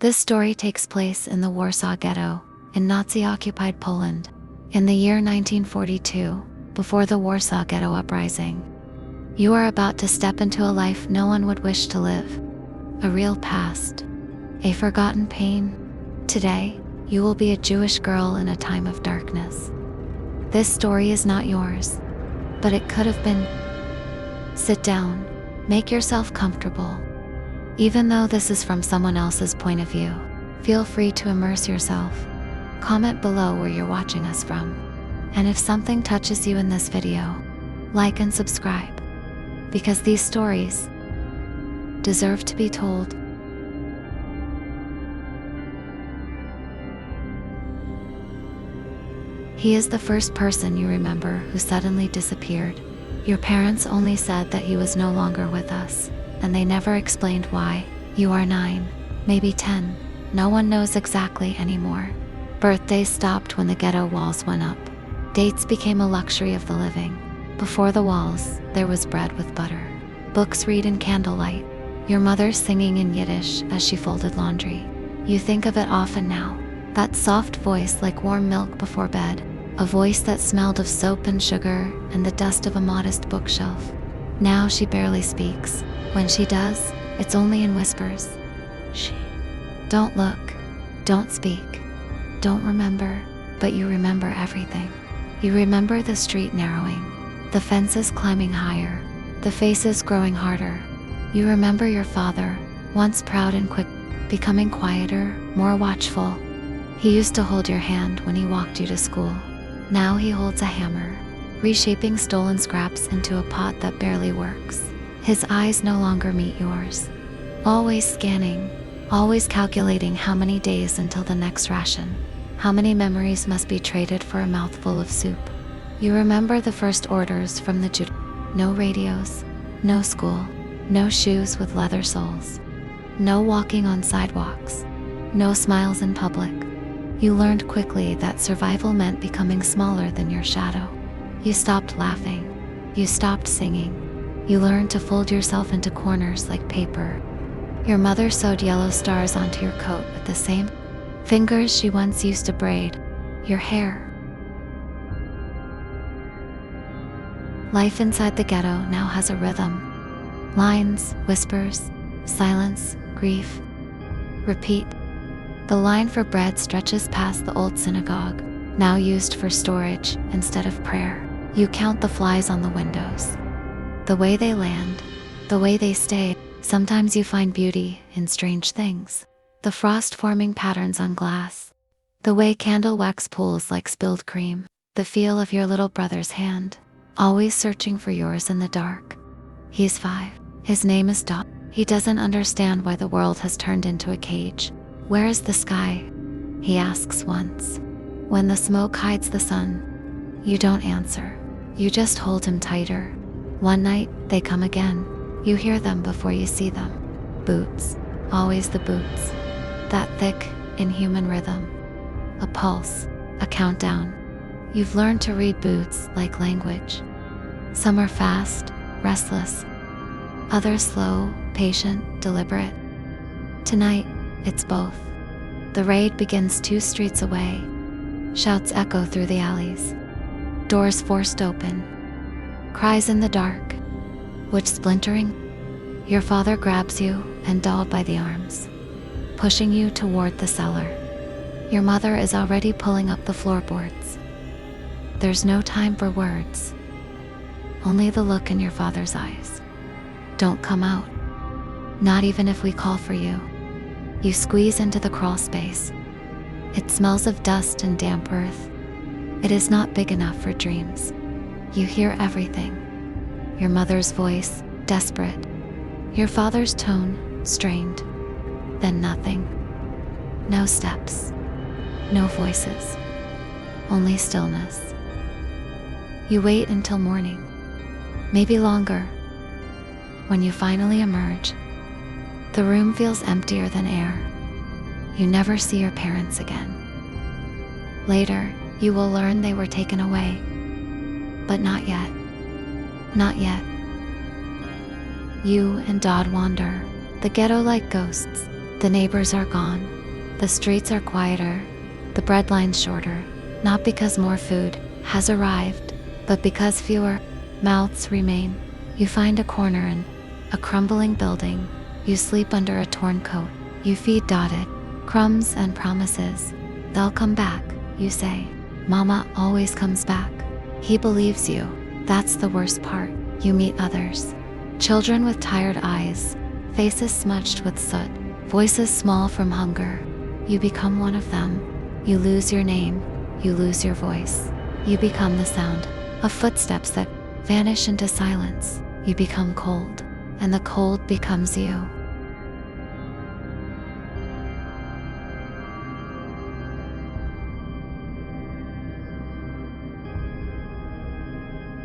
This story takes place in the Warsaw Ghetto, in Nazi-occupied Poland, in the year 1942, before the Warsaw Ghetto uprising. You are about to step into a life no one would wish to live. A real past. A forgotten pain. Today, you will be a Jewish girl in a time of darkness. This story is not yours, but it could have been. Sit down, make yourself comfortable. Even though this is from someone else's point of view, feel free to immerse yourself. Comment below where you're watching us from. And if something touches you in this video, like and subscribe, because these stories deserve to be told. He is the first person you remember who suddenly disappeared. Your parents only said that he was no longer with us, and they never explained why. You are 9, maybe 10. No one knows exactly anymore. Birthdays stopped when the ghetto walls went up. Dates became a luxury of the living. Before the walls, there was bread with butter. Books read in candlelight. Your mother singing in Yiddish as she folded laundry. You think of it often now. That soft voice like warm milk before bed. A voice that smelled of soap and sugar and the dust of a modest bookshelf. Now she barely speaks. When she does, it's only in whispers. She. Don't look. Don't speak. Don't remember, but you remember everything. You remember the street narrowing, the fences climbing higher, the faces growing harder. You remember your father, once proud and quick, becoming quieter, more watchful. He used to hold your hand when he walked you to school. Now he holds a hammer, reshaping stolen scraps into a pot that barely works. His eyes no longer meet yours. Always scanning, always calculating how many days until the next ration. How many memories must be traded for a mouthful of soup. You remember the first orders from the Jew. No radios, no school, no shoes with leather soles, no walking on sidewalks, no smiles in public. You learned quickly that survival meant becoming smaller than your shadow. You stopped laughing. You stopped singing. You learned to fold yourself into corners like paper. Your mother sewed yellow stars onto your coat with the same fingers she once used to braid your hair. Life inside the ghetto now has a rhythm. Lines, whispers, silence, grief. Repeat. The line for bread stretches past the old synagogue, now used for storage instead of prayer. You count the flies on the windows. The way they land, the way they stay. Sometimes you find beauty in strange things. The frost forming patterns on glass. The way candle wax pools like spilled cream. The feel of your little brother's hand, always searching for yours in the dark. He's 5. His name is Dot. He doesn't understand why the world has turned into a cage. Where is the sky? He asks once. When the smoke hides the sun, you don't answer. You just hold him tighter. One night, they come again. You hear them before you see them. Boots. Always the boots. That thick, inhuman rhythm. A pulse. A countdown. You've learned to read boots like language. Some are fast, restless. Others slow, patient, deliberate. Tonight, it's both. The raid begins 2 streets away. Shouts echo through the alleys. Doors forced open. Cries in the dark. Which splintering? Your father grabs you and dolled by the arms, pushing you toward the cellar. Your mother is already pulling up the floorboards. There's no time for words. Only the look in your father's eyes. Don't come out. Not even if we call for you. You squeeze into the crawl space. It smells of dust and damp earth. It is not big enough for dreams. You hear everything. Your mother's voice, desperate. Your father's tone, strained. Then nothing. No steps. No voices. Only stillness. You wait until morning. Maybe longer. When you finally emerge, the room feels emptier than air. You never see your parents again. Later, you will learn they were taken away. But not yet. Not yet. You and Dodd wander, the ghetto like ghosts, The neighbors are gone. The streets are quieter. The bread lines shorter. Not because more food has arrived, but because fewer mouths remain. You find a corner in a crumbling building. You sleep under a torn coat. You feed Dotted crumbs and promises. They'll come back, you say. Mama always comes back. He believes you. That's the worst part. You meet others. Children with tired eyes, faces smudged with soot, voices small from hunger. You become one of them. You lose your name. You lose your voice. You become the sound of footsteps that vanish into silence. You become cold, and the cold becomes you.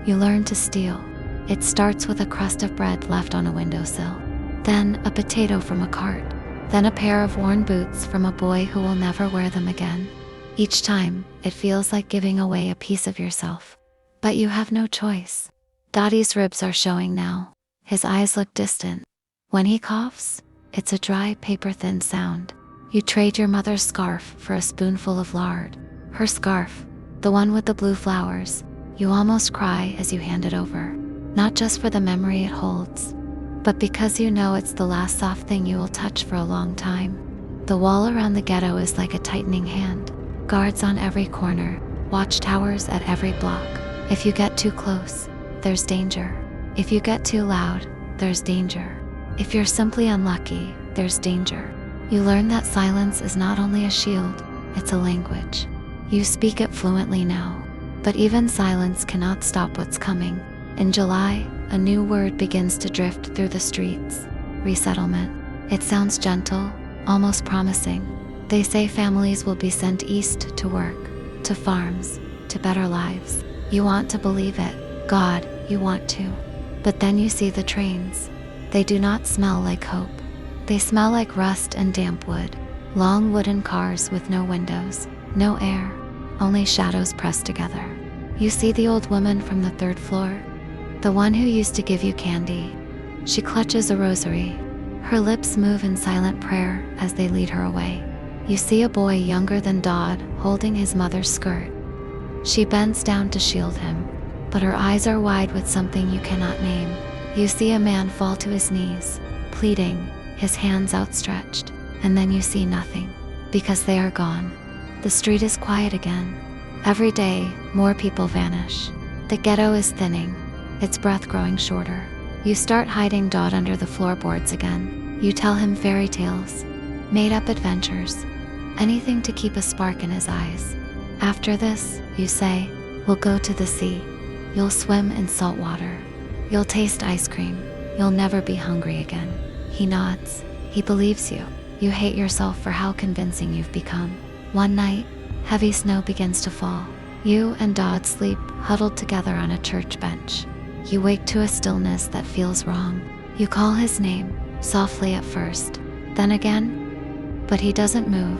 You learn to steal. It starts with a crust of bread left on a windowsill, then a potato from a cart, then a pair of worn boots from a boy who will never wear them again. Each time, it feels like giving away a piece of yourself. But you have no choice. Dottie's ribs are showing now. His eyes look distant. When he coughs, it's a dry, paper-thin sound. You trade your mother's scarf for a spoonful of lard. Her scarf, the one with the blue flowers. You almost cry as you hand it over. Not just for the memory it holds, but because you know it's the last soft thing you will touch for a long time. The wall around the ghetto is like a tightening hand. Guards on every corner, watchtowers at every block. If you get too close, there's danger. If you get too loud, there's danger. If you're simply unlucky, there's danger. You learn that silence is not only a shield, it's a language. You speak it fluently now. But even silence cannot stop what's coming. In July, a new word begins to drift through the streets. Resettlement. It sounds gentle, almost promising. They say families will be sent east to work, to farms, to better lives. You want to believe it. God, you want to. But then you see the trains. They do not smell like hope. They smell like rust and damp wood. Long wooden cars with no windows, no air. Only shadows pressed together. You see the old woman from the third floor, the one who used to give you candy. She clutches a rosary. Her lips move in silent prayer as they lead her away. You see a boy younger than Dodd holding his mother's skirt. She bends down to shield him, but her eyes are wide with something you cannot name. You see a man fall to his knees, pleading, his hands outstretched, and then you see nothing, because they are gone. The street is quiet again. Every day, more people vanish. The ghetto is thinning, its breath growing shorter. You start hiding Dodd under the floorboards again. You tell him fairy tales, made-up adventures, anything to keep a spark in his eyes. After this, you say, we'll go to the sea. You'll swim in salt water. You'll taste ice cream. You'll never be hungry again. He nods. He believes you. You hate yourself for how convincing you've become. One night, heavy snow begins to fall. You and Dodd sleep huddled together on a church bench. You wake to a stillness that feels wrong. You call his name, softly at first, then again, but he doesn't move.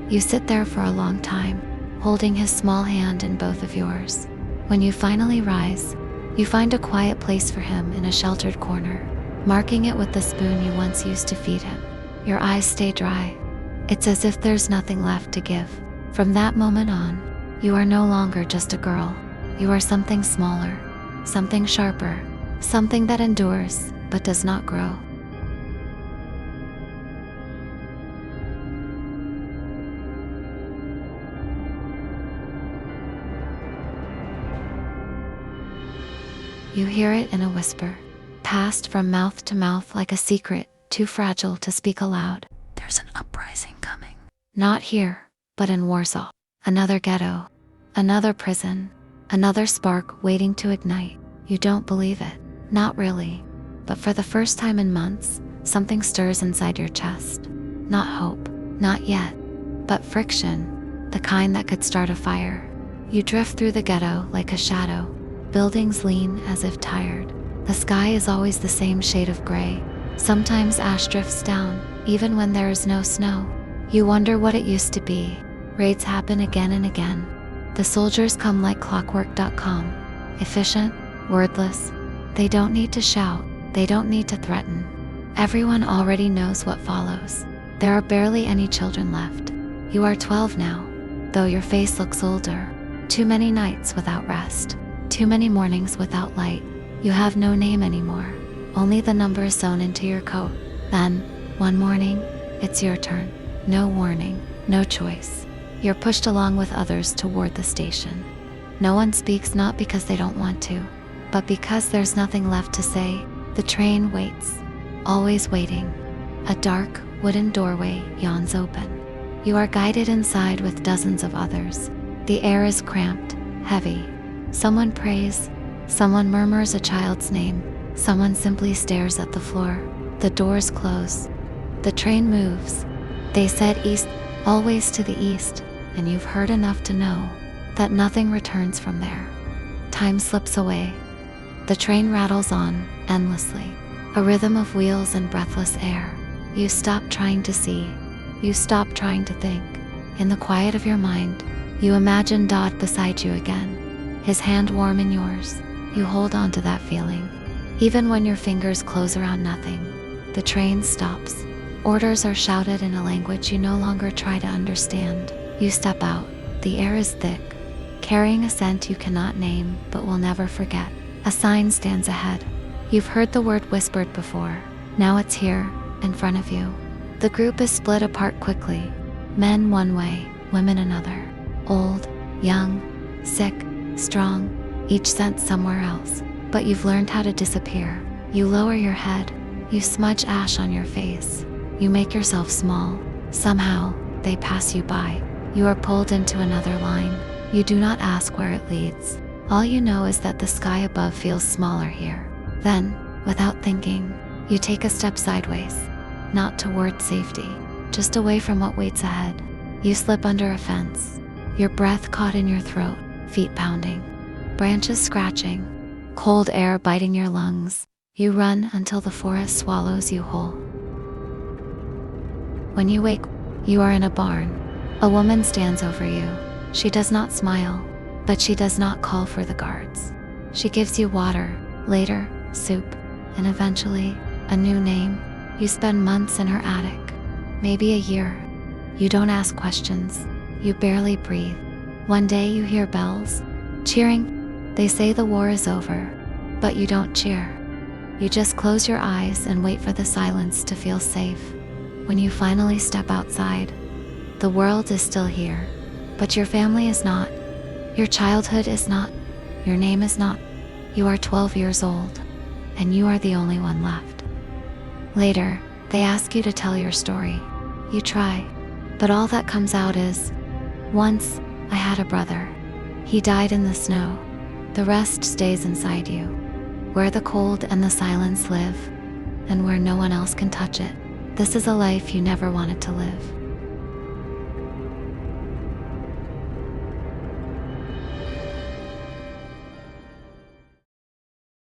You sit there for a long time, holding his small hand in both of yours. When you finally rise, you find a quiet place for him in a sheltered corner, marking it with the spoon you once used to feed him. Your eyes stay dry. It's as if there's nothing left to give. From that moment on, you are no longer just a girl. You are something smaller, something sharper, something that endures but does not grow. You hear it in a whisper, passed from mouth to mouth like a secret too fragile to speak aloud. There's an uprising coming. Not here, but in Warsaw. Another ghetto, another prison, another spark waiting to ignite. You don't believe it. Not really. But for the first time in months, something stirs inside your chest. Not hope, not yet, but friction, the kind that could start a fire. You drift through the ghetto like a shadow. Buildings lean as if tired. The sky is always the same shade of gray. Sometimes ash drifts down, even when there is no snow. You wonder what it used to be. Raids happen again and again. The soldiers come like clockwork.com. Efficient, wordless. They don't need to shout. They don't need to threaten. Everyone already knows what follows. There are barely any children left. You are 12 now, though your face looks older. Too many nights without rest. Too many mornings without light. You have no name anymore, only the numbers sewn into your coat. Then, one morning, it's your turn. No warning, no choice. You're pushed along with others toward the station. No one speaks, not because they don't want to, but because there's nothing left to say. The train waits, always waiting. A dark, wooden doorway yawns open. You are guided inside with dozens of others. The air is cramped, heavy. Someone prays, someone murmurs a child's name, someone simply stares at the floor. The doors close. The train moves. They said east, always to the east, and you've heard enough to know that nothing returns from there. Time slips away. The train rattles on, endlessly, a rhythm of wheels and breathless air. You stop trying to see. You stop trying to think. In the quiet of your mind, you imagine Dodd beside you again, his hand warm in yours. You hold on to that feeling. Even when your fingers close around nothing, the train stops. Orders are shouted in a language you no longer try to understand. You step out. The air is thick, carrying a scent you cannot name but will never forget. A sign stands ahead. You've heard the word whispered before. Now it's here, in front of you. The group is split apart quickly. Men one way, women another. Old, young, sick, strong, each sent somewhere else. But you've learned how to disappear. You lower your head. You smudge ash on your face. You make yourself small. Somehow, they pass you by. You are pulled into another line. You do not ask where it leads. All you know is that the sky above feels smaller here. Then, without thinking, you take a step sideways. Not toward safety, just away from what waits ahead. You slip under a fence. Your breath caught in your throat, feet pounding, branches scratching, cold air biting your lungs. You run until the forest swallows you whole. When you wake, you are in a barn. A woman stands over you. She does not smile, but she does not call for the guards. She gives you water, later, soup, and eventually, a new name. You spend months in her attic, maybe a year. You don't ask questions. You barely breathe. One day you hear bells, cheering. They say the war is over, but you don't cheer. You just close your eyes and wait for the silence to feel safe. When you finally step outside, the world is still here, but your family is not. Your childhood is not. Your name is not. You are 12 years old, and you are the only one left. Later, they ask you to tell your story. You try, but all that comes out is, once, I had a brother. He died in the snow. The rest stays inside you, where the cold and the silence live, and where no one else can touch it. This is a life you never wanted to live.